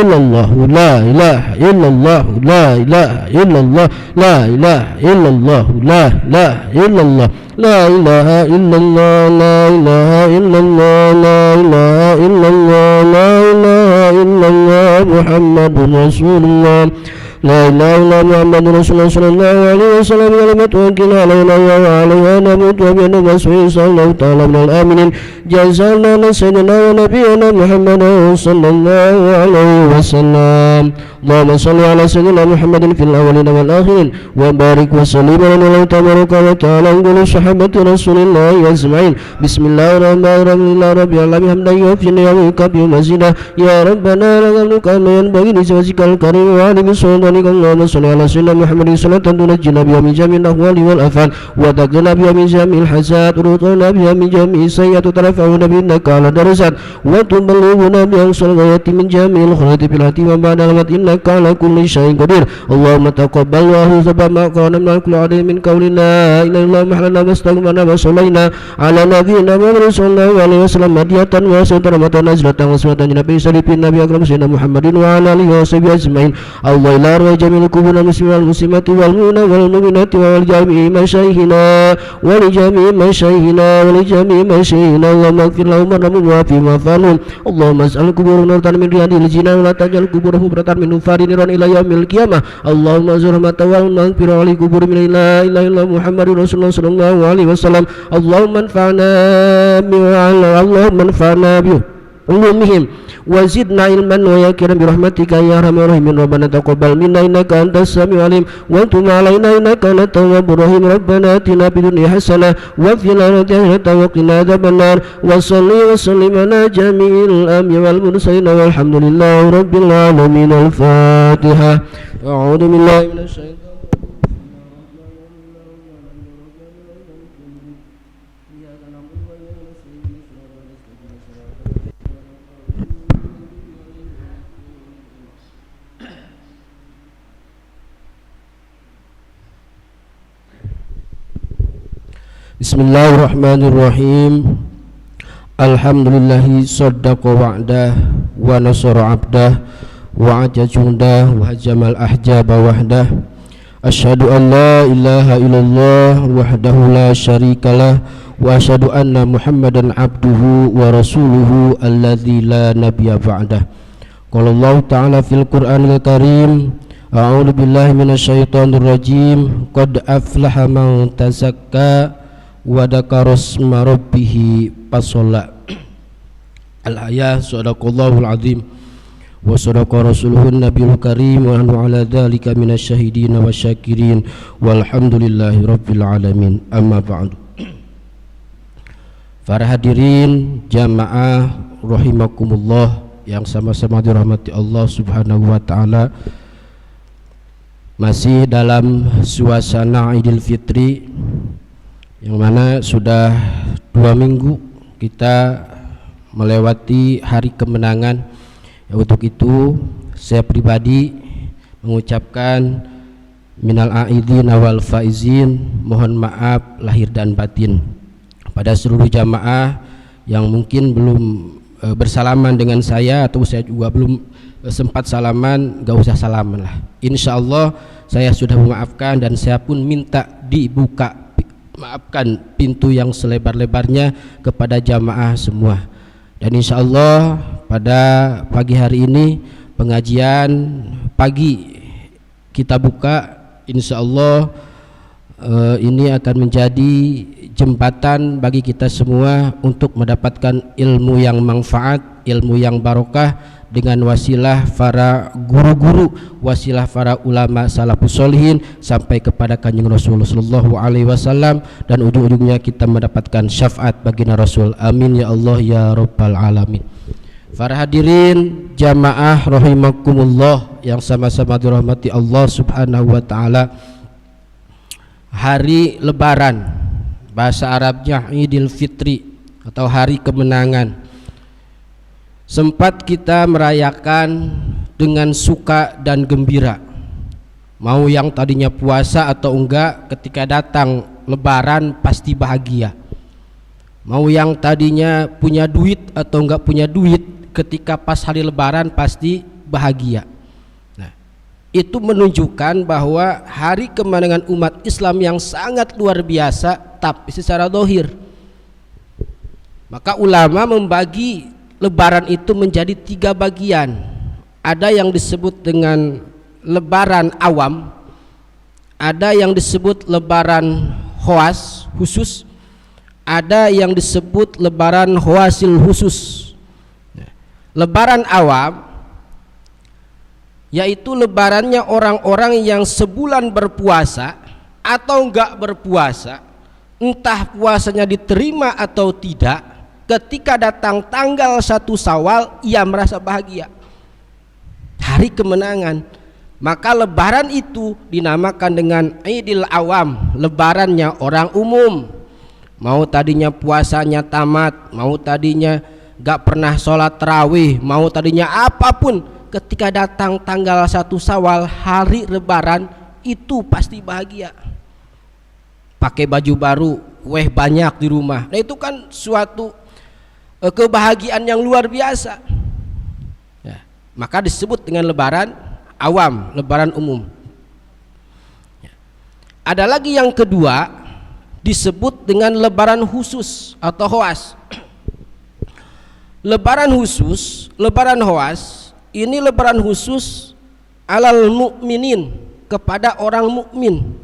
illallah, la ilaha illallah, la ilaha illallah, la ilaha illallah, la ilaha illallah, la ilaha illallah, la ilaha illallah, la ilaha illallah, la ilaha illallah, Muhammadur Rasulullah. لا إله إلا محمد رسول الله صلى الله عليه وسلم كلمة وكل علينا وعليها نموت وبين مسعود صلى الله تعالى من الآمنين جزانا سيدنا ونبينا محمد صلى الله عليه وسلم اللهم صل على سيدنا محمد في الأولين والآخرين وبارك وسلم على تبارك وتعالى كل صحابة رسول الله أجمعين بسم الله الرحمن الرحيم رب العالمين حمدا يوفي نعمك بمزيدا يا ربنا لك الملك ما ينبغي لوجهك الكريم وعلى بسلطانك اللهم صل على سيدنا محمد صلاة تنجينا بها من جميع الأهوال والآفات وتقنا بها من جميع الحسنات وتطهرنا بها من جميع السيئات وترفعنا بإنك على درجات وتبلغنا بها أقصى الغايات من جميع الخيرات في الحياة وبعد الموت إنك على كل شيء قدير اللهم تقبل وأخذ ما قرأنا من كل عدد من قول لا إله إلا الله محلنا واستغفرنا وصلينا على نبينا محمد صلى الله عليه وسلم هدية وسترمة نزلة وسمة نبي سليم النبي أكرم سيدنا محمد وعلى آله وصحبه أجمعين الله إلى وجميع القبور المسلمين والمسلمات والمؤمنين والمؤمنات ولجميع مشايخنا ولجميع مشايخنا ولجميع مشايخنا اللهم اغفر لهم وارحمهم وعافهم واعف عنهم اللهم اجعل قبورهم نورا من رياض الجنان ولا تجعل قبورهم حفرة من نفار نيران إلى يوم القيامة اللهم زرهم وتولهم على قبور من لا إله إلا محمد رسول الله صلى الله عليه وسلم اللهم انفعنا علومهم وزدنا علما ويقينا برحمتك يا ارحم الراحمين ربنا تقبل منا انك انت السميع العليم وتب علينا انك انت التواب الرحيم ربنا اتنا في الدنيا حسنه وفي الاخره حسنه وقنا عذاب النار وصل وسلم على جميع الانبياء والمرسلين والحمد لله رب العالمين الفاتحه اعوذ بالله من الشيطان Bismillahirrahmanirrahim. Alhamdulillahi saddaqa wa'dah wa nasara 'abdah wa ajajundah wa hajamal ahjaba wahdah. Asyhadu an la ilaha illallah wahdahu la syarikalah wa asyhadu anna Muhammadan abduhu wa rasuluhu alladzi la nabiyya ba'dah. Qala Allah ta'ala fil Qur'anil Karim, a'udzu billahi minasyaitonir rajim. Qad aflaha man tazakka wa dzakara isma rabbih fasalla. Al-ayah. Sadaqallahul azim wa sadaqa rasuluhun nabiyul karim wa nahnu ala dzalika minasyahidin wasyakirin walhamdulillahi rabbil alamin. Amma ba'du. Para hadirin jamaah rahimakumullah yang sama-sama dirahmati Allah Subhanahu wa taala, masih dalam suasana Idul Fitri yang mana sudah 2 minggu kita melewati hari kemenangan. Untuk itu saya pribadi mengucapkan minal aidin wal faizin, mohon maaf lahir dan batin pada seluruh jamaah yang mungkin belum bersalaman dengan saya atau saya juga belum sempat salaman. Gak usah salaman lah, insya Allah saya sudah memaafkan dan saya pun minta maafkan pintu yang selebar-lebarnya kepada jamaah semua. Dan insya Allah pada pagi hari ini pengajian pagi kita buka, insya Allah ini akan menjadi jembatan bagi kita semua untuk mendapatkan ilmu yang manfaat, ilmu yang barokah dengan wasilah para guru-guru, wasilah para ulama salafus sholihin sampai kepada Kanjeng Rasul sallallahu alaihi wasallam, dan ujung-ujungnya kita mendapatkan syafaat baginda Rasul. Amin ya Allah ya rabbal alamin. Para hadirin jamaah rahimakumullah yang sama-sama dirahmati Allah Subhanahu wa taala, hari lebaran, bahasa Arabnya Idul Fitri atau hari kemenangan, sempat kita merayakan dengan suka dan gembira. Mau yang tadinya puasa atau enggak, ketika datang lebaran pasti bahagia. Mau yang tadinya punya duit atau enggak punya duit, ketika pas hari lebaran pasti bahagia. Nah, itu menunjukkan bahwa hari kemenangan umat Islam yang sangat luar biasa, tapi secara zahir. Maka ulama membagi lebaran itu menjadi 3 bagian. Ada yang disebut dengan lebaran awam, ada yang disebut lebaran khuas khusus, ada yang disebut lebaran khuasil khusus. Lebaran awam yaitu lebarannya orang-orang yang sebulan berpuasa atau enggak berpuasa, entah puasanya diterima atau tidak, ketika datang tanggal 1 Syawal ia merasa bahagia, hari kemenangan. Maka lebaran itu dinamakan dengan Idul Awam, lebarannya orang umum. Mau tadinya puasanya tamat, mau tadinya gak pernah sholat tarawih, mau tadinya apapun, ketika datang tanggal 1 Syawal, hari lebaran, itu pasti bahagia. Pakai baju baru, kue banyak di rumah. Nah, itu kan suatu kebahagiaan yang luar biasa ya. Maka disebut dengan lebaran awam, lebaran umum ya. Ada lagi yang kedua disebut dengan lebaran khusus atau khuas. Lebaran khusus, lebaran khuas, ini lebaran khusus alal mukminin, kepada orang mukmin.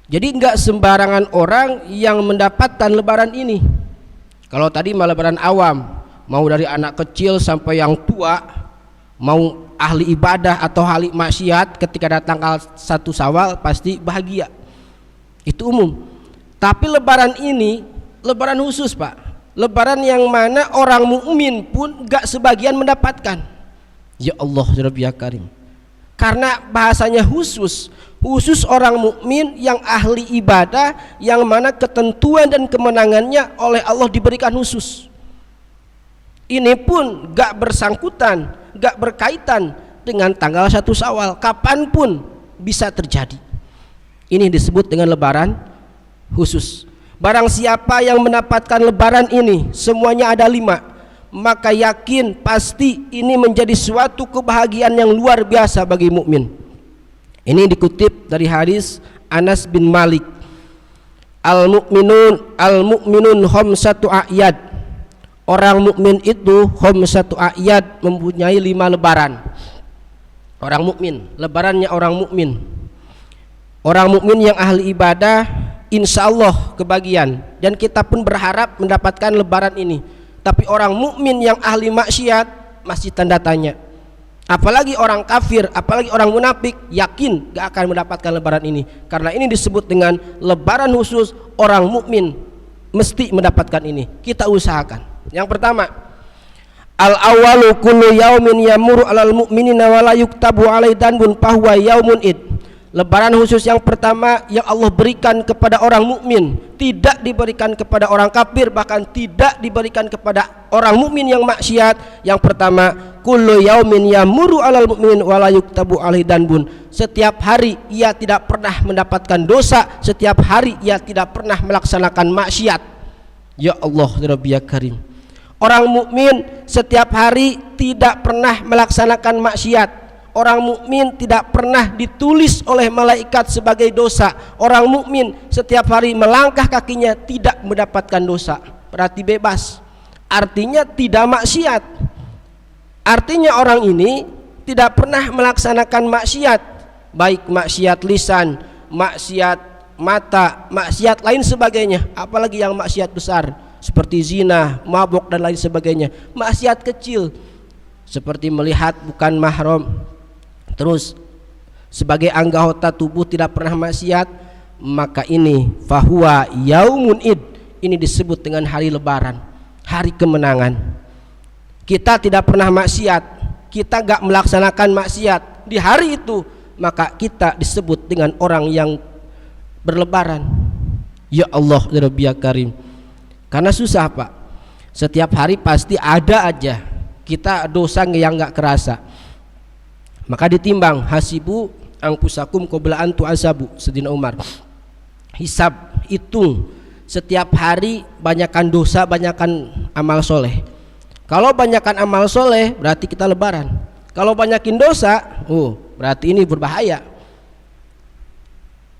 Jadi enggak sembarangan orang yang mendapatkan lebaran ini. Kalau tadi mah lebaran awam, mau dari anak kecil sampai yang tua, mau ahli ibadah atau ahli maksiat, ketika datang tanggal 1 Syawal pasti bahagia. Itu umum. Tapi lebaran ini lebaran khusus, Pak. Lebaran yang mana orang mukmin pun gak sebagian mendapatkan. Ya Allah, ya Rabbi ya Karim. Karena bahasanya khusus orang mukmin yang ahli ibadah, yang mana ketentuan dan kemenangannya oleh Allah diberikan khusus. Ini pun gak bersangkutan, gak berkaitan dengan tanggal 1 Syawal, kapanpun bisa terjadi. Ini disebut dengan lebaran khusus. Barang siapa yang mendapatkan lebaran ini, semuanya ada 5, maka yakin pasti ini menjadi suatu kebahagiaan yang luar biasa bagi mukmin. Ini dikutip dari hadis Anas bin Malik. Al-mu'minun khamsatu a'yad. Orang mukmin itu khamsatu a'yad, mempunyai 5 lebaran. Orang mukmin, lebarannya orang mukmin. Orang mukmin yang ahli ibadah, insya Allah kebagian, dan kita pun berharap mendapatkan lebaran ini. Tapi orang mukmin yang ahli maksiat masih tanda tanya. Apalagi orang kafir, apalagi orang munafik, yakin gak akan mendapatkan lebaran ini. Karena ini disebut dengan lebaran khusus, orang mukmin mesti mendapatkan ini. Kita usahakan. Yang pertama, al-awwalu kullu yaumin yamuru alal mu'minina wa la yuktabu alaihi danbun fahuwa yaumun id. Lebaran khusus yang pertama yang Allah berikan kepada orang mukmin, tidak diberikan kepada orang kafir, bahkan tidak diberikan kepada orang mukmin yang maksiat. Yang pertama, kullu yaumin yamuru alal mu'minin wa la yuktabu alaihi danbun. Setiap hari ia tidak pernah mendapatkan dosa, setiap hari ia tidak pernah melaksanakan maksiat. Ya Allah, ya Rabbi ya Karim. Orang mukmin setiap hari tidak pernah melaksanakan maksiat. Orang mukmin tidak pernah ditulis oleh malaikat sebagai dosa. Orang mukmin setiap hari melangkah kakinya tidak mendapatkan dosa. Berarti bebas. Artinya tidak maksiat. Artinya orang ini tidak pernah melaksanakan maksiat, baik maksiat lisan, maksiat mata, maksiat lain sebagainya. Apalagi yang maksiat besar seperti zina, mabuk dan lain sebagainya. Maksiat kecil seperti melihat bukan mahram, terus sebagai anggota tubuh tidak pernah maksiat, maka ini fahuwa yaumun id. Ini disebut dengan hari lebaran, hari kemenangan. Kita tidak pernah maksiat, kita gak melaksanakan maksiat di hari itu, maka kita disebut dengan orang yang berlebaran. Ya Allah, ya Rabbi ya Karim. Karena susah, Pak. Setiap hari pasti ada aja kita dosa yang gak kerasa. Maka ditimbang, hasibu angpusakum qabla an tu'asabu, Sayyidina Umar. Hisab, hitung setiap hari, banyakkan dosa, banyakkan amal soleh. Kalau banyakkan amal soleh berarti kita lebaran. Kalau banyakin dosa, berarti ini berbahaya.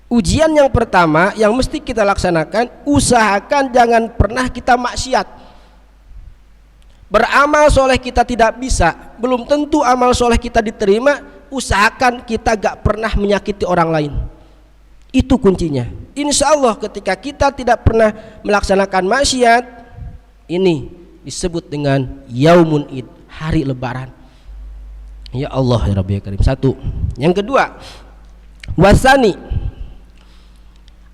Ujian yang pertama yang mesti kita laksanakan, usahakan jangan pernah kita maksiat. Beramal soleh kita tidak bisa, belum tentu amal soleh kita diterima. Usahakan kita gak pernah menyakiti orang lain. Itu kuncinya. Insya Allah ketika kita tidak pernah melaksanakan maksiat, ini disebut dengan Yaumun Id, hari lebaran. Ya Allah ya Rabbi ya Karim. Satu. Yang kedua, wasani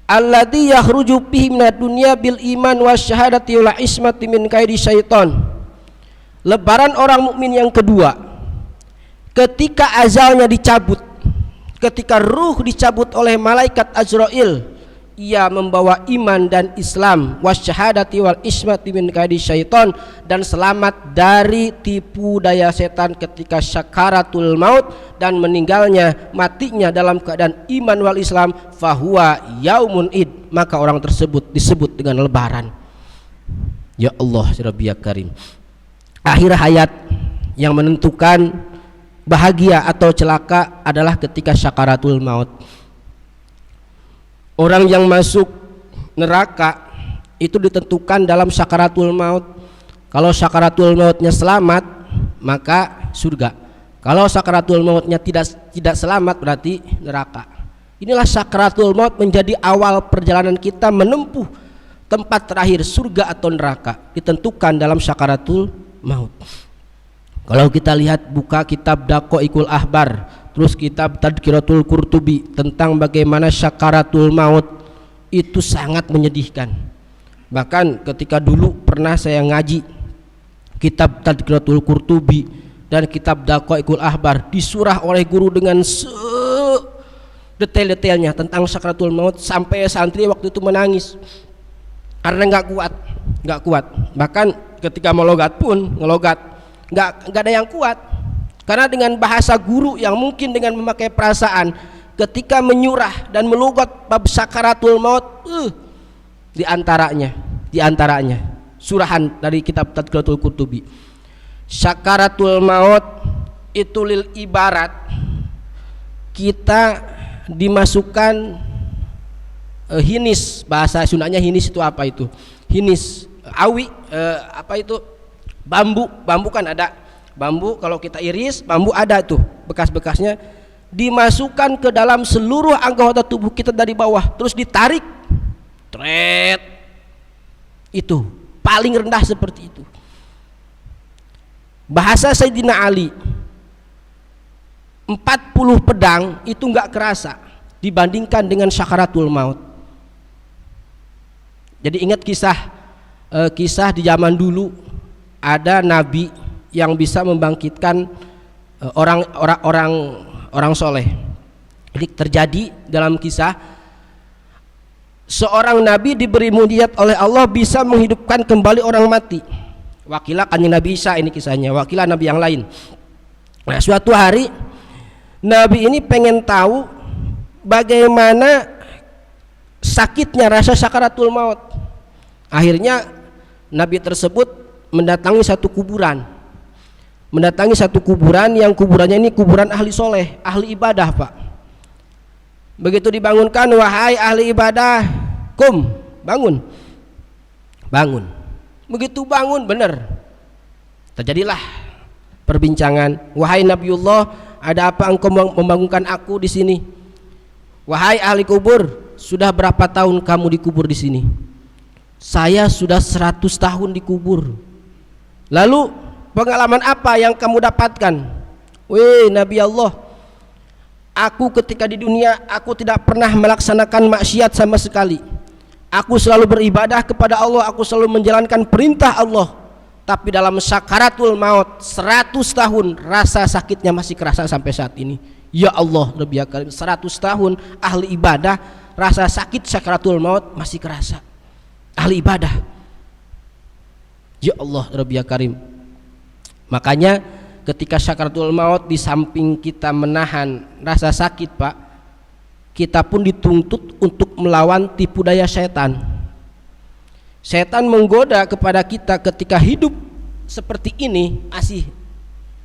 alladzi yakhruju bihi minad dunya bil iman wasyahadati wal ismati min kaidi syaitan. Lebaran orang mukmin yang kedua, ketika azalnya dicabut, ketika ruh dicabut oleh malaikat Azrail, ia membawa iman dan Islam, wasyahadati wal ismati min kaidi syaitan, dan selamat dari tipu daya setan ketika syakaratul maut, dan meninggalnya, matinya dalam keadaan iman wal Islam, fahuwa yaumun id, maka orang tersebut disebut dengan lebaran. Ya Allah ya Rabbi ya Karim. Akhir hayat yang menentukan bahagia atau celaka adalah ketika syakaratul maut. Orang yang masuk neraka itu ditentukan dalam syakaratul maut. Kalau syakaratul mautnya selamat, maka surga. Kalau syakaratul mautnya tidak selamat, berarti neraka. Inilah syakaratul maut menjadi awal perjalanan kita menempuh tempat terakhir, surga atau neraka, ditentukan dalam syakaratul maut. Kalau kita lihat, buka kitab Daqaiqul Ahbar, terus kitab Tadhkiratul Qurtubi tentang bagaimana syakaratul maut, itu sangat menyedihkan. Bahkan ketika dulu pernah saya ngaji kitab Tadhkiratul Qurtubi dan kitab Daqaiqul Ahbar, disurah oleh guru dengan detail-detailnya tentang syakaratul maut, sampai santri waktu itu menangis karena nggak kuat. Bahkan ketika melogat pun nggak ada yang kuat. Karena dengan bahasa guru yang mungkin dengan memakai perasaan, ketika menyurah dan melogot bab sakaratul maut, di antaranya surahan dari kitab Tadhkiratul Qurtubi, sakaratul maut itu lil ibarat kita dimasukkan hinis, bahasa Sundanya hinis itu apa itu? Hinis, awi, apa itu? Bambu kan ada. Bambu kalau kita iris, bambu ada tuh bekas-bekasnya, dimasukkan ke dalam seluruh anggota tubuh kita dari bawah, terus ditarik, tret, itu paling rendah seperti itu. Bahasa Sayyidina Ali, 40 pedang itu nggak kerasa dibandingkan dengan syakaratul maut. Jadi ingat kisah di zaman dulu, ada nabi yang bisa membangkitkan orang soleh. Ini terjadi dalam kisah, seorang nabi diberi mukjizat oleh Allah bisa menghidupkan kembali orang mati. Wakilah Kanjeng Nabi Isa, ini kisahnya, wakilah nabi yang lain. Nah, suatu hari nabi ini pengen tahu bagaimana sakitnya rasa sakaratul maut. Akhirnya nabi tersebut mendatangi satu kuburan, yang kuburannya ini kuburan ahli soleh, ahli ibadah, Pak. Begitu dibangunkan, wahai ahli ibadah, bangun. Begitu bangun, benar, terjadilah perbincangan. Wahai Nabiullah, ada apa engkau membangunkan aku di sini? Wahai ahli kubur, sudah berapa tahun kamu dikubur di sini? Saya sudah 100 tahun dikubur. Lalu pengalaman apa yang kamu dapatkan? Weh Nabi Allah, aku ketika di dunia aku tidak pernah melaksanakan maksiat sama sekali. Aku selalu beribadah kepada Allah, aku selalu menjalankan perintah Allah. Tapi dalam sakaratul maut 100 tahun rasa sakitnya masih kerasa sampai saat ini. Ya Allah Rabbi ya Karim, 100 tahun ahli ibadah, rasa sakit sakaratul maut masih kerasa. Ahli ibadah. Ya Allah Rabbi ya Karim. Makanya ketika sakaratul maut, di samping kita menahan rasa sakit, Pak, kita pun dituntut untuk melawan tipu daya setan. Setan menggoda kepada kita ketika hidup seperti ini, masih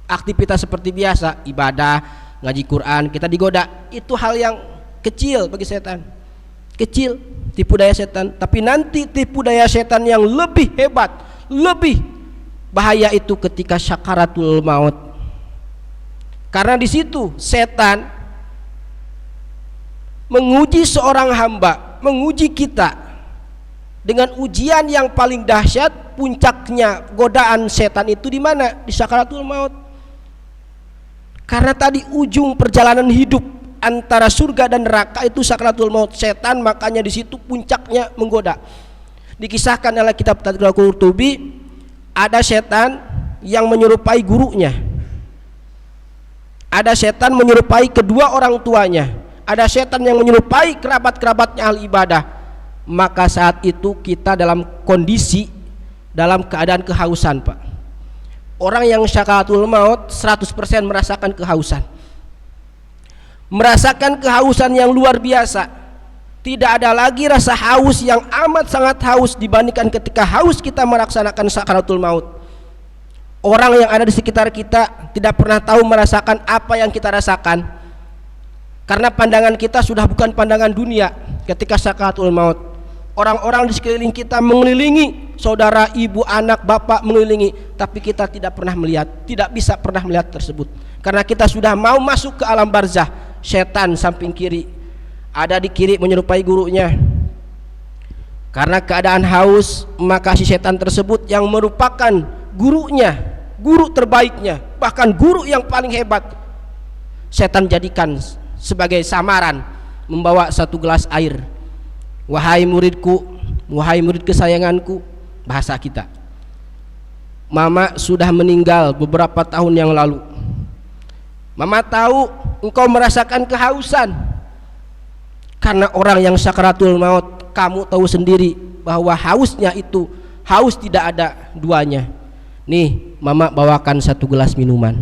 aktivitas seperti biasa, ibadah, ngaji Quran, kita digoda, itu hal yang kecil bagi setan, kecil, tipu daya setan. Tapi nanti tipu daya setan yang lebih hebat, lebih bahaya itu ketika syakaratul maut. Karena di situ setan menguji seorang hamba, menguji kita dengan ujian yang paling dahsyat. Puncaknya godaan setan itu di mana? Di syakaratul maut. Karena tadi ujung perjalanan hidup antara surga dan neraka itu sakaratul maut. Setan makanya di situ puncaknya menggoda. Dikisahkan dalam kitab Tadhkiratul Qurtubi, ada setan yang menyerupai gurunya, ada setan menyerupai kedua orang tuanya, ada setan yang menyerupai kerabat-kerabatnya ahli ibadah. Maka saat itu kita dalam kondisi, dalam keadaan kehausan, Pak. Orang yang syakaratul maut 100% merasakan kehausan, merasakan kehausan yang luar biasa. Tidak ada lagi rasa haus yang amat sangat haus dibandingkan ketika haus kita melaksanakan sakaratul maut. Orang yang ada di sekitar kita tidak pernah tahu merasakan apa yang kita rasakan, karena pandangan kita sudah bukan pandangan dunia ketika sakaratul maut. Orang-orang di sekeliling kita mengelilingi, saudara, ibu, anak, bapak mengelilingi, tapi kita tidak pernah melihat, tidak bisa pernah melihat tersebut, karena kita sudah mau masuk ke alam barzah. Setan samping kiri, ada di kiri menyerupai gurunya. Karena keadaan haus, maka si setan tersebut yang merupakan gurunya, guru terbaiknya, bahkan guru yang paling hebat, setan jadikan sebagai samaran, membawa satu gelas air. Wahai muridku, wahai murid kesayanganku, bahasa kita, Mama sudah meninggal beberapa tahun yang lalu. Mama tahu engkau merasakan kehausan, karena orang yang sakaratul maut, kamu tahu sendiri bahwa hausnya itu haus tidak ada duanya. Nih, Mama bawakan satu gelas minuman.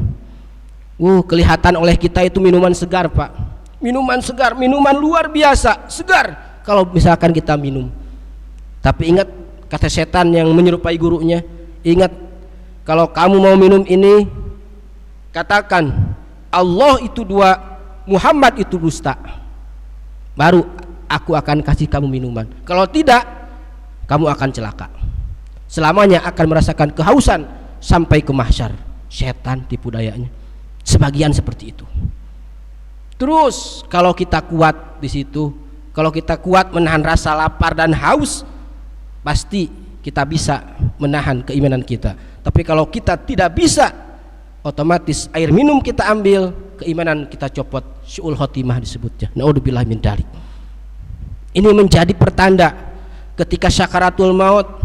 Kelihatan oleh kita itu minuman segar, Pak. Minuman segar, minuman luar biasa segar kalau misalkan kita minum. Tapi ingat kata setan yang menyerupai gurunya, ingat, kalau kamu mau minum ini, katakan Allah itu dua, Muhammad itu dusta, baru aku akan kasih kamu minuman. Kalau tidak, kamu akan celaka, selamanya akan merasakan kehausan sampai ke mahsyar. Setan tipu dayanya sebagian seperti itu. Terus kalau kita kuat di situ, kalau kita kuat menahan rasa lapar dan haus, pasti kita bisa menahan keimanan kita. Tapi kalau kita tidak bisa, otomatis air minum kita ambil, keimanan kita copot. Syu'ul khotimah disebutnya. Naudzubillah min dzalik. Ini menjadi pertanda ketika syakaratul maut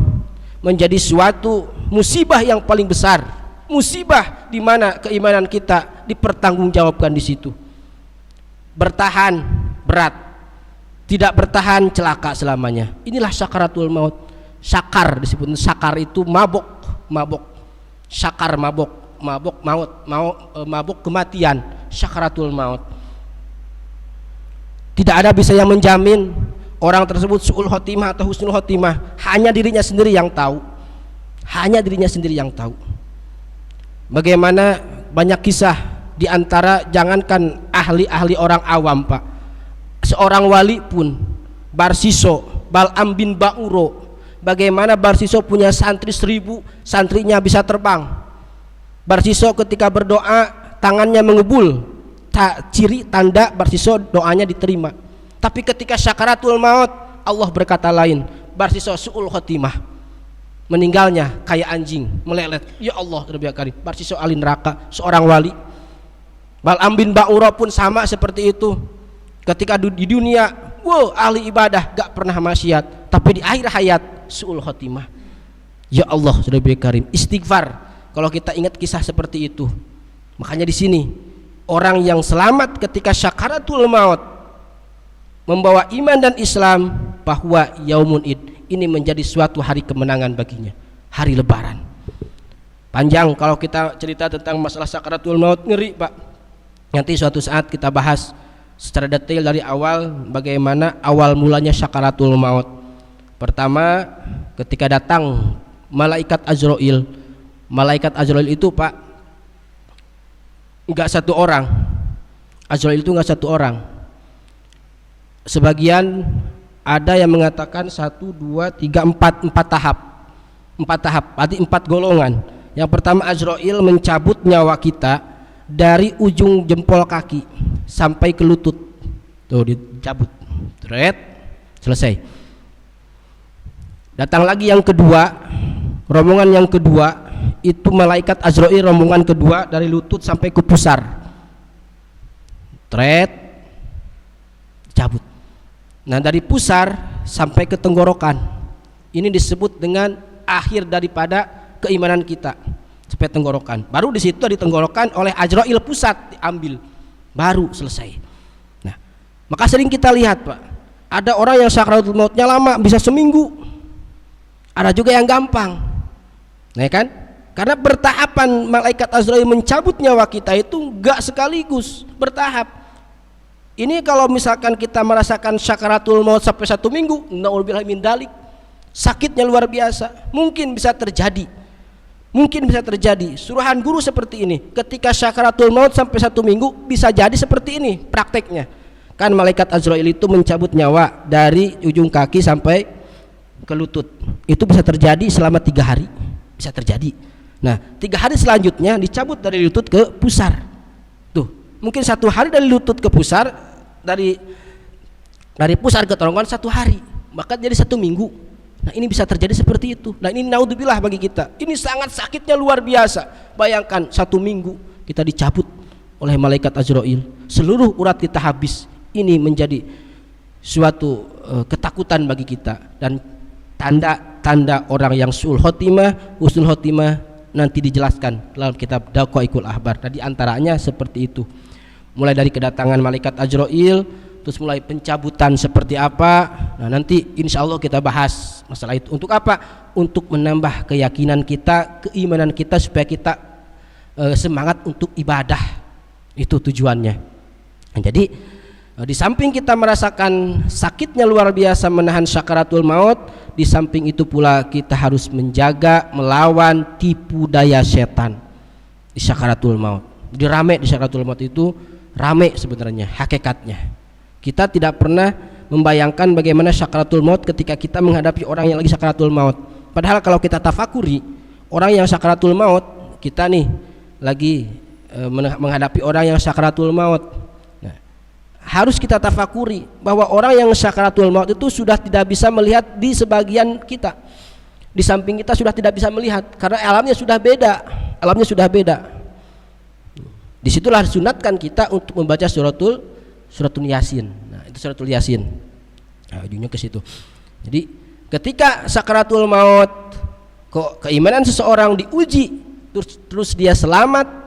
menjadi suatu musibah yang paling besar, musibah di mana keimanan kita dipertanggungjawabkan di situ. Bertahan berat, tidak bertahan celaka selamanya. Inilah syakaratul maut. Syakar disebut, syakar itu mabok, mabok, syakar mabok, mabok maut, mabok kematian, syakaratul maut. Tidak ada bisa yang menjamin orang tersebut su'ul khotimah atau husnul khotimah, hanya dirinya sendiri yang tahu, hanya dirinya sendiri yang tahu. Bagaimana banyak kisah di antara, jangankan ahli-ahli orang awam, Pak, seorang wali pun, Barsiso, Bal'am bin Ba'uro, bagaimana Barsiso punya santri 1000, santrinya bisa terbang. Barsiso ketika berdoa tangannya mengebul, ciri tanda Barsiso doanya diterima. Tapi ketika syakaratul maut, Allah berkata lain, Barsiso su'ul khotimah, meninggalnya kayak anjing melelet. Ya Allah, Barsiso ahli neraka, seorang wali. Bal'am bin Ba'uro pun sama seperti itu. Ketika di dunia, ahli ibadah, gak pernah maksiat, tapi di akhir hayat su'ul khotimah. Ya Allah, Rabbi Karim, istighfar kalau kita ingat kisah seperti itu. Makanya di sini orang yang selamat ketika syakaratul maut membawa iman dan Islam, bahwa yaumun id, ini menjadi suatu hari kemenangan baginya, hari lebaran. Panjang kalau kita cerita tentang masalah syakaratul maut, ngeri, Pak. Nanti suatu saat kita bahas secara detail dari awal, bagaimana awal mulanya syakaratul maut. Pertama, ketika datang malaikat Azrail Malaikat Azrail itu Pak enggak satu orang. Azrail itu enggak satu orang. Sebagian ada yang mengatakan 1, 2, 3, 4 tahap. 4 tahap, berarti 4 golongan. Yang pertama Azrail mencabut nyawa kita dari ujung jempol kaki sampai ke lutut. Tuh dicabut. Tret, selesai. Datang lagi yang kedua, rombongan yang kedua itu malaikat Azrail, rombongan kedua dari lutut sampai ke pusar. Tret, cabut. Nah dari pusar sampai ke tenggorokan. Ini disebut dengan akhir daripada keimanan kita, sampai tenggorokan. Baru di situ di tenggorokan oleh Azrail pusat diambil, baru selesai. Nah, maka sering kita lihat Pak, ada orang yang sakaratul mautnya lama, bisa seminggu. Ada juga yang gampang, nah kan? Karena bertahapan malaikat Azrail mencabut nyawa kita itu enggak sekaligus, bertahap. Ini kalau misalkan kita merasakan sakaratul maut sampai 1 minggu, naudzubillah min dalik, sakitnya luar biasa, mungkin bisa terjadi. Suruhan guru seperti ini, ketika sakaratul maut sampai 1 minggu bisa jadi seperti ini prakteknya. Kan malaikat Azrail itu mencabut nyawa dari ujung kaki sampai ke lutut. Itu bisa terjadi selama 3 hari, bisa terjadi. Nah 3 hari selanjutnya dicabut dari lutut ke pusar. Tuh mungkin 1 hari dari lutut ke pusar, dari pusar ke tenggorokan 1 hari, maka jadi 1 minggu. Nah ini bisa terjadi seperti itu. Nah ini naudzubillah bagi kita, ini sangat sakitnya luar biasa. Bayangkan 1 minggu kita dicabut oleh malaikat Azrail, seluruh urat kita habis. Ini menjadi suatu ketakutan bagi kita, dan tanda-tanda orang yang su'ul khotimah, husnul khotimah nanti dijelaskan dalam kitab Daqaiqul Ahbar. Nah, di antaranya seperti itu. Mulai dari kedatangan malaikat Azrail, terus mulai pencabutan seperti apa. Nah, nanti insya Allah kita bahas masalah itu. Untuk apa? Untuk menambah keyakinan kita, keimanan kita, supaya kita semangat untuk ibadah. Itu tujuannya. Nah, jadi di samping kita merasakan sakitnya luar biasa menahan sakaratul maut, di samping itu pula kita harus menjaga, melawan tipu daya setan di sakaratul maut. Jadi rame di sakaratul maut itu, rame sebenarnya hakikatnya. Kita tidak pernah membayangkan bagaimana sakaratul maut ketika kita menghadapi orang yang lagi sakaratul maut. Padahal kalau kita tafakuri, orang yang sakaratul maut, kita nih lagi menghadapi orang yang sakaratul maut, harus kita tafakuri bahwa orang yang sakaratul maut itu sudah tidak bisa melihat di sebagian kita, di samping kita sudah tidak bisa melihat karena alamnya sudah beda. Disitulah disunatkan kita untuk membaca suratul Yasin. Nah itu suratul Yasin. Nah ujungnya ke situ. Jadi ketika sakaratul maut, kok keimanan seseorang diuji, terus dia selamat,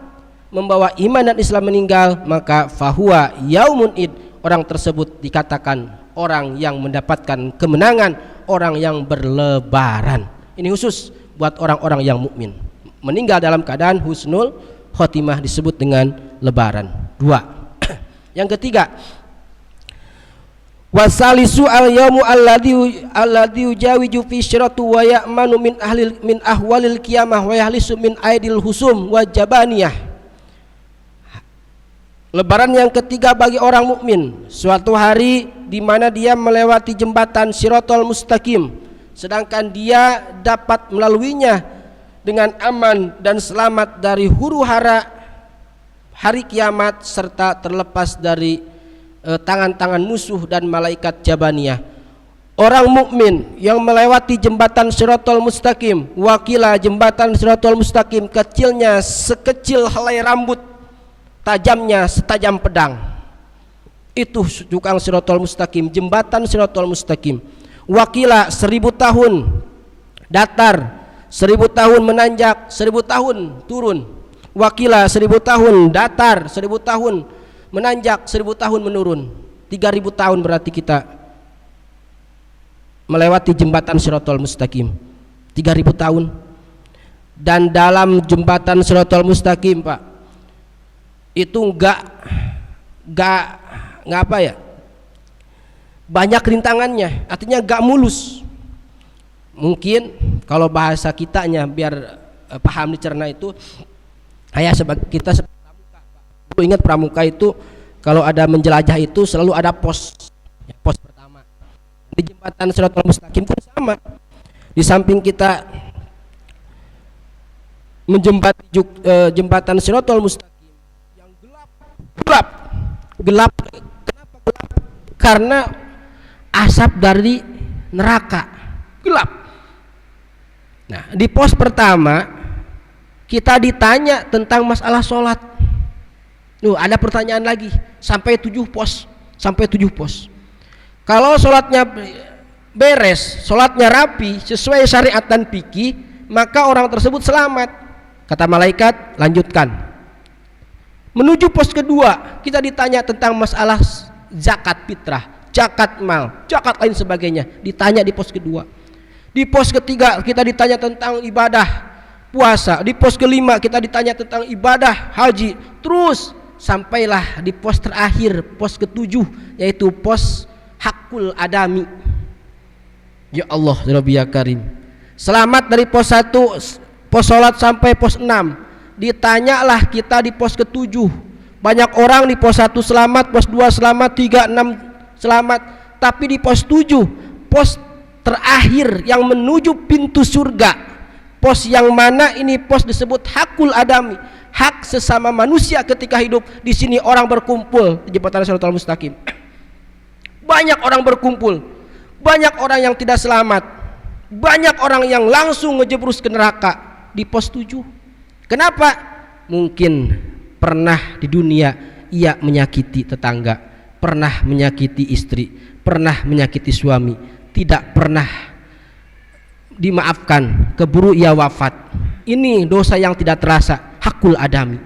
membawa iman dan Islam, meninggal, maka fahuwa yaumun id, orang tersebut dikatakan orang yang mendapatkan kemenangan, orang yang berlebaran. Ini khusus buat orang-orang yang mukmin. Meninggal dalam keadaan husnul khotimah disebut dengan lebaran. 2. Yang ketiga, wasalisu al yaumu alladhi yujawiju fi syiratu wa ya'manu min ahwalil qiyamah wa yahlisu min aidil husum wa jabaniyah. Lebaran yang ketiga bagi orang mukmin, suatu hari di mana dia melewati jembatan Shiratal Mustaqim, sedangkan dia dapat melaluinya dengan aman dan selamat dari huru-hara hari kiamat, serta terlepas dari tangan-tangan musuh dan malaikat jabaniyah. Orang mukmin yang melewati jembatan Shiratal Mustaqim, wakilah jembatan Shiratal Mustaqim kecilnya sekecil helai rambut, tajamnya setajam pedang. Itu tukang Shiratal Mustaqim, jembatan Shiratal Mustaqim. Wakilah 1000 tahun datar, 1000 tahun menanjak, 1000 tahun turun. Wakilah 1000 tahun datar, 1000 tahun menanjak, 1000 tahun menurun. 3000 tahun berarti kita melewati jembatan Shiratal Mustaqim. 3000 tahun. Dan dalam jembatan Shiratal Mustaqim, Pak, itu enggak apa ya, banyak rintangannya, artinya enggak mulus. Mungkin kalau bahasa kitanya biar paham dicerna itu kita sebagai pramuka. Dulu ingat pramuka itu kalau ada menjelajah itu selalu ada pos. Ya, pos pertama di jembatan Shiratal Mustaqim pun sama. Di samping kita menjembati jembatan Shiratal Mustaqim yang gelap. Kenapa gelap? Karena asap dari neraka, gelap. Nah, di pos pertama kita ditanya tentang masalah sholat. Ada pertanyaan lagi sampai 7 pos. Kalau sholatnya beres, sholatnya rapi sesuai syariat dan fikih, maka orang tersebut selamat. Kata malaikat, lanjutkan. Menuju pos kedua, kita ditanya tentang masalah zakat fitrah, zakat mal, zakat lain sebagainya. Ditanya di pos kedua. Di pos ketiga kita ditanya tentang ibadah puasa. Di pos kelima kita ditanya tentang ibadah haji. Terus sampailah di pos terakhir, pos ke-7, yaitu pos hakul adami. Ya Allah, Rabbi ya Karim. Selamat dari pos 1, pos sholat sampai pos 6. Ditanyalah kita di pos ke-7. Banyak orang di pos 1 selamat, pos 2 selamat, 3, 6 selamat. Tapi di pos 7, pos terakhir yang menuju pintu surga, pos yang mana ini pos disebut hakul adami, hak sesama manusia ketika hidup. Di sini orang berkumpul di jembatan Shiratal Mustaqim. Banyak orang berkumpul, banyak orang yang tidak selamat, banyak orang yang langsung ngejebrus ke neraka di pos 7. Kenapa? Mungkin pernah di dunia ia menyakiti tetangga, pernah menyakiti istri, pernah menyakiti suami, tidak pernah dimaafkan, keburu ia wafat. Ini dosa yang tidak terasa, hakul adami.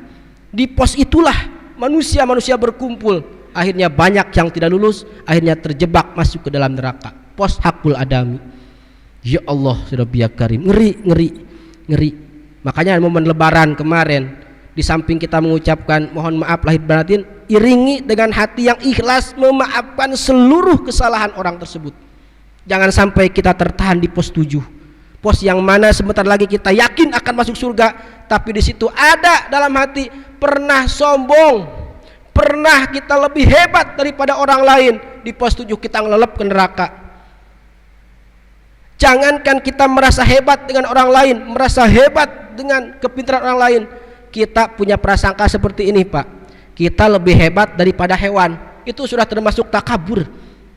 Di pos itulah manusia berkumpul. Akhirnya banyak yang tidak lulus, akhirnya terjebak masuk ke dalam neraka. Pos hakul adami. Ya Allah, Rabbi ya Karim. Ngeri. Makanya momen lebaran kemarin, di samping kita mengucapkan mohon maaf lahir batin, iringi dengan hati yang ikhlas memaafkan seluruh kesalahan orang tersebut. Jangan sampai kita tertahan di pos 7, pos yang mana sebentar lagi kita yakin akan masuk surga, tapi di situ ada dalam hati pernah sombong, pernah kita lebih hebat daripada orang lain. Di pos 7 kita ngelelep ke neraka. Jangankan kita merasa hebat dengan orang lain, merasa hebat dengan kepintaran orang lain, kita punya prasangka seperti ini, Pak. Kita lebih hebat daripada hewan. Itu sudah termasuk takabur,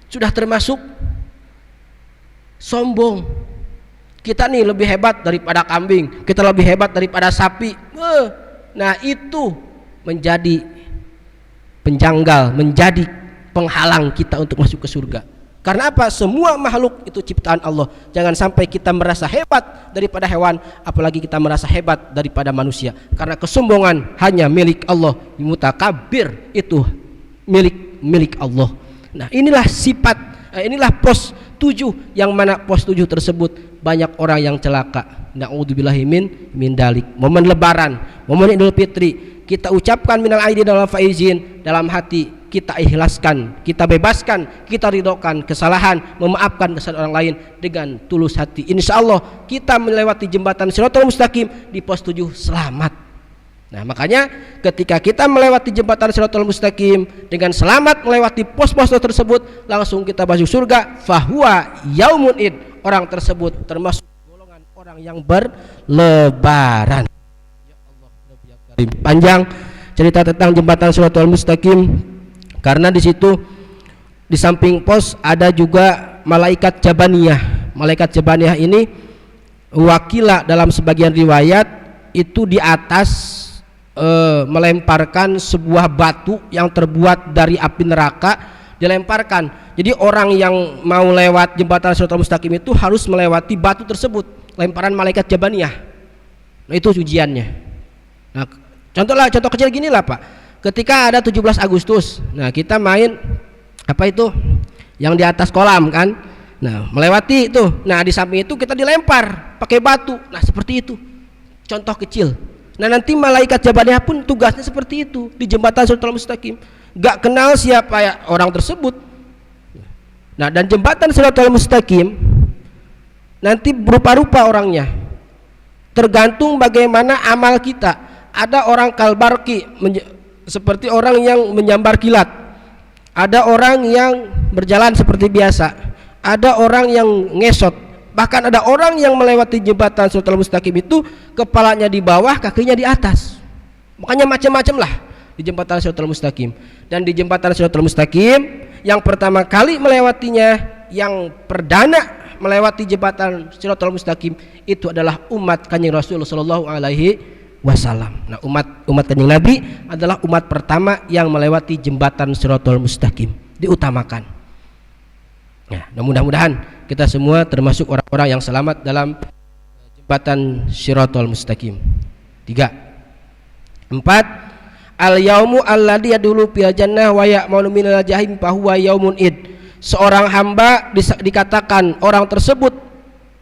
sudah termasuk sombong. Kita nih lebih hebat daripada kambing, kita lebih hebat daripada sapi. Nah, itu menjadi penjanggal, menjadi penghalang kita untuk masuk ke surga. Karena apa? Semua makhluk itu ciptaan Allah. Jangan sampai kita merasa hebat daripada hewan, apalagi kita merasa hebat daripada manusia. Karena kesombongan hanya milik Allah. Mutakabir itu milik Allah. Nah, inilah inilah pos 7, yang mana pos 7 tersebut banyak orang yang celaka. Na'udzubillahi min dalik. Momen lebaran, momen Idul Fitri, kita ucapkan minal aidin wal faizin, dalam hati kita ikhlaskan, kita bebaskan, kita ridhokan kesalahan, memaafkan kesalahan orang lain dengan tulus hati. Insyaallah kita melewati jembatan Shiratal Mustaqim di pos 7 selamat. Nah, makanya ketika kita melewati jembatan Shiratal Mustaqim dengan selamat melewati pos-pos tersebut, langsung kita masuk surga. Fahuwa yaumun id, orang tersebut termasuk golongan orang yang berlebaran. Ya Allah, ya Karim. Panjang cerita tentang jembatan Shiratal Mustaqim, karena di situ di samping pos ada juga malaikat Jabaniyah. Malaikat Jabaniyah ini wakilah dalam sebagian riwayat itu di atas melemparkan sebuah batu yang terbuat dari api neraka, dilemparkan. Jadi orang yang mau lewat jembatan Shiratal Mustaqim itu harus melewati batu tersebut, lemparan malaikat Jabaniyah. Nah, itu ujiannya. Nah, contoh kecil gini lah, Pak. Ketika ada 17 Agustus, nah kita main apa itu yang di atas kolam kan, nah melewati itu, nah di samping itu kita dilempar pakai batu. Nah, seperti itu contoh kecil. Nah, nanti malaikat Jabaniyah pun tugasnya seperti itu di jembatan Shiratal Mustaqim, gak kenal siapa ya orang tersebut. Nah, dan jembatan Shiratal Mustaqim nanti berupa-rupa orangnya. tergantung bagaimana amal kita. Ada orang kalbarki, seperti orang yang menyambar kilat. Ada orang yang berjalan seperti biasa. Ada orang yang ngesot. Bahkan ada orang yang melewati jembatan Shiratal Mustaqim itu kepalanya di bawah, kakinya di atas. Makanya macam-macam lah di jembatan Shiratal Mustaqim. Dan di jembatan Shiratal Mustaqim yang pertama kali melewatinya, yang perdana melewati jembatan Shiratal Mustaqim itu adalah umat Kanjeng Rasul sallallahu alaihi wasallam. Nah, umat Kanjeng Nabi adalah umat pertama yang melewati jembatan Shiratal Mustaqim, diutamakan. Nah, mudah-mudahan kita semua termasuk orang-orang yang selamat dalam jembatan Shiratal Mustaqim. 3. 4. Al-yaumu alladzi yadulu fil jannah wa ya'manu minal jahim fa huwa yaumun id. Seorang hamba dikatakan orang tersebut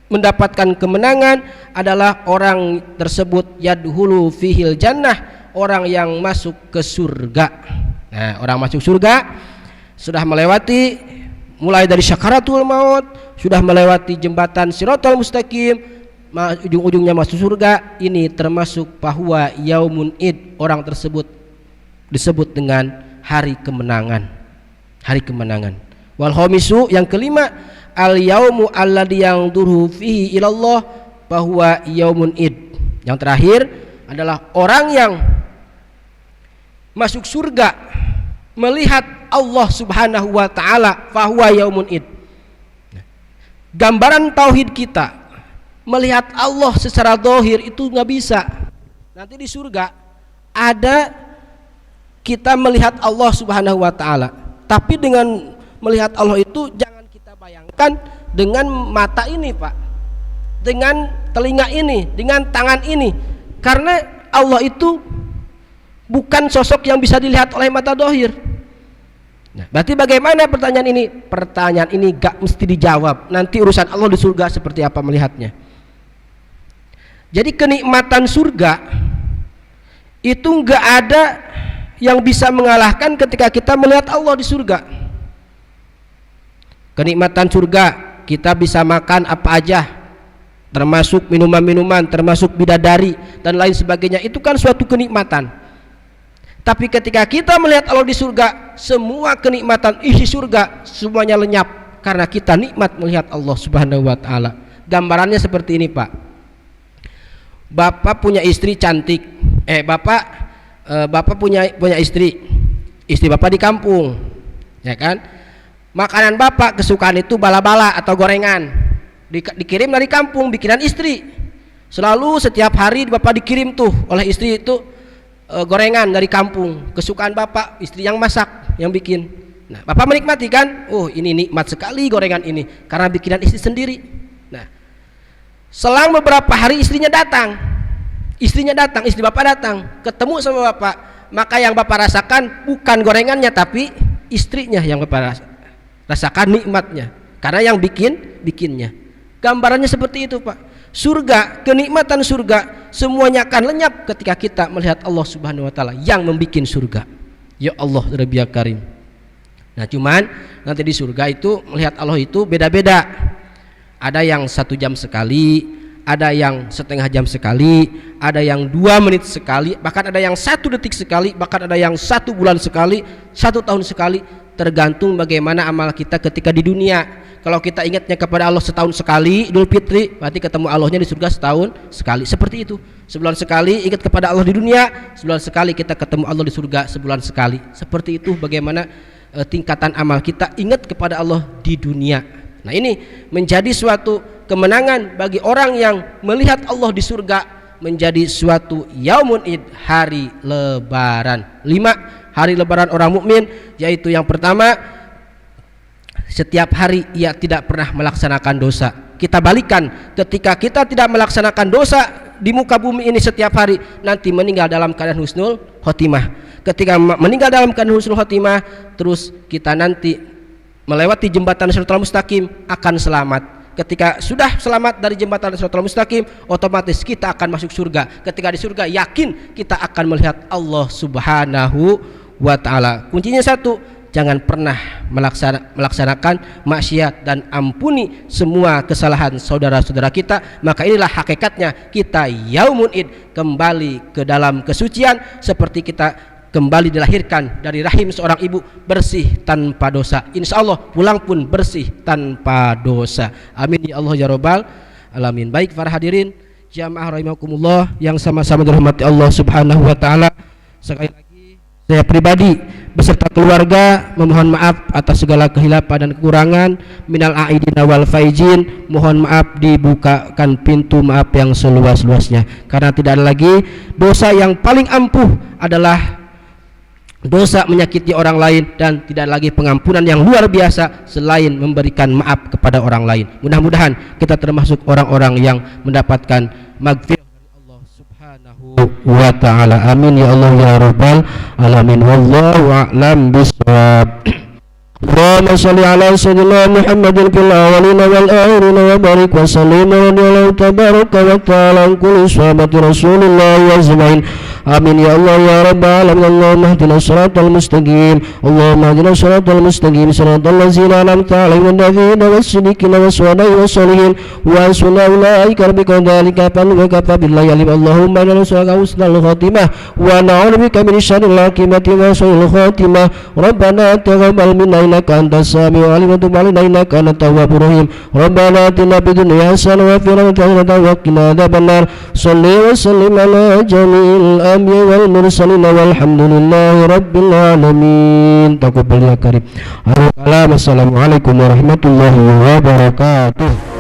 mendapatkan kemenangan adalah orang tersebut yadhulu fihil jannah, orang yang masuk ke surga. Nah, orang masuk surga sudah melewati mulai dari syakaratul maut, sudah melewati jembatan Shiratal Mustaqim, ujung-ujungnya masuk surga. Ini termasuk bahwa yaumun id, orang tersebut disebut dengan hari kemenangan. Hari kemenangan. Wal khamisu, yang kelima, al yaumu alladzi yanzuru fihi ilallah bahwa yaumun id. Yang terakhir adalah orang yang masuk surga melihat Allah Subhanahu wa taala bahwa yaumun id. Gambaran tauhid kita melihat Allah secara zahir itu nggak bisa. Nanti di surga ada kita melihat Allah Subhanahu wa taala. Tapi dengan melihat Allah itu jangan kita bayangkan dengan mata ini, Pak, dengan telinga ini, dengan tangan ini, karena Allah itu bukan sosok yang bisa dilihat oleh mata dohir. Nah, berarti bagaimana pertanyaan ini? Pertanyaan ini gak mesti dijawab. Nanti urusan Allah di surga seperti apa melihatnya. Jadi kenikmatan surga itu gak ada yang bisa mengalahkan ketika kita melihat Allah di surga. Kenikmatan surga, kita bisa makan apa aja, termasuk minuman-minuman, termasuk bidadari dan lain sebagainya. Itu kan suatu kenikmatan. Tapi ketika kita melihat Allah di surga, semua kenikmatan isi surga semuanya lenyap karena kita nikmat melihat Allah Subhanahu wa taala. Gambarannya seperti ini, Pak. Bapak punya istri cantik. Bapak punya istri. Istri Bapak di kampung. Ya kan? Makanan Bapak kesukaan itu bala-bala atau gorengan, dikirim dari kampung, bikinan istri. Selalu setiap hari Bapak dikirim tuh oleh istri itu gorengan dari kampung, kesukaan Bapak, istri yang masak, yang bikin. Nah, Bapak menikmati kan? Oh, ini nikmat sekali gorengan ini karena bikinan istri sendiri. Nah, selang beberapa hari istri Bapak datang, ketemu sama Bapak, maka yang Bapak rasakan bukan gorengannya tapi istrinya yang Bapak rasakan nikmatnya karena yang bikinnya. Gambarannya seperti itu, Pak. Surga, kenikmatan surga semuanya akan lenyap ketika kita melihat Allah Subhanahu wa taala yang membikin surga. Ya Allah Rabbi Karim. Nah, cuman nanti di surga itu melihat Allah itu beda-beda. Ada yang 1 jam sekali, ada yang setengah jam sekali, ada yang 2 menit sekali, bahkan ada yang 1 detik sekali, bahkan ada yang 1 bulan sekali, 1 tahun sekali. Tergantung bagaimana amal kita ketika di dunia. Kalau kita ingatnya kepada Allah setahun sekali Idul Fitri, berarti ketemu Allahnya di surga setahun sekali. Seperti itu. Sebulan sekali ingat kepada Allah di dunia, sebulan sekali kita ketemu Allah di surga sebulan sekali. Seperti itu bagaimana tingkatan amal kita ingat kepada Allah di dunia. Nah, ini menjadi suatu kemenangan bagi orang yang melihat Allah di surga, menjadi suatu yaumun id, hari lebaran. 5 hari lebaran orang mukmin, yaitu yang pertama, setiap hari ia tidak pernah melaksanakan dosa. Kita balikan, ketika kita tidak melaksanakan dosa di muka bumi ini setiap hari, nanti meninggal dalam keadaan husnul khotimah. Ketika meninggal dalam keadaan husnul khotimah, terus kita nanti melewati jembatan Shiratal Mustaqim akan selamat. Ketika sudah selamat dari jembatan Shiratal Mustaqim, otomatis kita akan masuk surga. Ketika di surga, yakin kita akan melihat Allah Subhanahu wa ta'ala. Kuncinya satu, jangan pernah melaksanakan maksiat, dan ampuni semua kesalahan saudara-saudara kita. Maka inilah hakikatnya kita yaumul id, kembali ke dalam kesucian seperti kita kembali dilahirkan dari rahim seorang ibu, bersih tanpa dosa. Insya Allah pulang pun bersih tanpa dosa. Amin ya Allah ya Rabbal alamin. Baik para hadirin jamaah rahimakumullah yang sama-sama dirahmati Allah Subhanahu wa taala, sekali lagi saya pribadi beserta keluarga memohon maaf atas segala kehilapan dan kekurangan. Minal aidin wal faizin, mohon maaf dibukakan pintu maaf yang seluas-luasnya, karena tidak ada lagi dosa yang paling ampuh adalah dosa menyakiti orang lain, dan tidak lagi pengampunan yang luar biasa selain memberikan maaf kepada orang lain. Mudah-mudahan kita termasuk orang-orang yang mendapatkan maghfirah dari Allah Subhanahu wa ta'ala. Amin ya Allah ya Rabbal alamin. Wallahu a'lam bishawab. Allahumma shalli ala sayyidina Muhammadin fil awwalin wal akhirin wa barik wa sallim radhiyallahu tabaraka wa ta'ala an kulli sahabati Rasulillah wa ajmain. Amin ya Allah ya Rabbal alamin. Allahumma ihdina shiratal mustaqim, Allahumma ihdina shiratal mustaqim, shiratal ladzina an'amta 'alaihim nabiyina was-siddiqina was-syuhada'i was-shalihin wa hasuna ulaika rabbika dzalika wa kafa billahi alim. Allahumma inna nas'aluka husnal khatimah wa na'udzubika min syarril aqibati wa su'il khatimah. Rabbana taqabbal minna innaka antas samiul alim wa tub 'alaina innaka antat tawwabur rahim. Rabbana atina fid dunya hasanah wa fil akhirati hasanah wa qina adzabannar. Shalli wa sallim ala jami'il anbiya wal mursalin walhamdulillahi rabbil alamin. Taqabbal ya karim. Assalamualaikum warahmatullahi wabarakatuh.